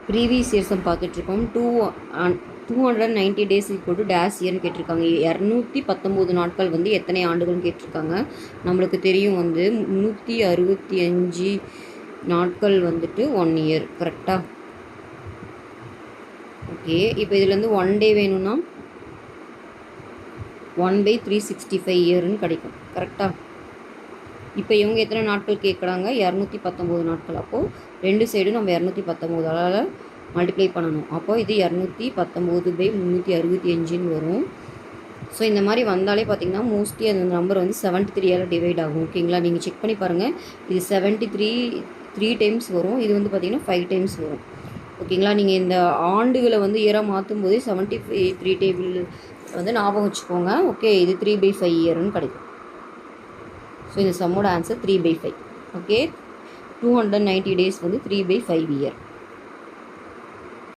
Previous years பார்த்துட்ருக்கோம். 290 days equal two days இயர்னு கேட்டிருக்காங்க. 219 நாட்கள் வந்து எத்தனை ஆண்டுகள்னு கேட்டிருக்காங்க. நம்மளுக்கு தெரியும் வந்து 365 நாட்கள் வந்துட்டு 1 இயர். கரெக்டாக? ஓகே, இப்போ இதுலேருந்து 1 டே வேணும்னா 1/365 இயர்னு கிடைக்கும். கரெக்டாக? இப்போ இவங்க எத்தனை நாட்கள் கேட்குறாங்க? 219 நாட்கள். அப்போது ரெண்டு சைடும் நம்ம 219 மல்டிப்ளை பண்ணணும். அப்போது இது 219/365 வரும். ஸோ இந்த மாதிரி வந்தாலே பார்த்திங்கன்னா மோஸ்ட்லி அந்த நம்பர் வந்து 73 டிவைட் ஆகும். ஓகேங்களா? நீங்கள் செக் பண்ணி பாருங்கள். இது 73 டைம்ஸ் வரும். இது வந்து பார்த்திங்கன்னா 5 டைம்ஸ் வரும். ஓகேங்களா? நீங்கள் இந்த ஆண்டுகளை வந்து இயராக மாற்றும் போதே 73 டேபிள் வந்து ஞாபகம் வச்சுக்கோங்க. ஓகே, இது 3/5 இயர்னு கிடைக்கும். ஸோ இந்த சம்மோட ஆன்சர் 3/5. ஓகே, 290 டேஸ் வந்து 3/5 இயர்.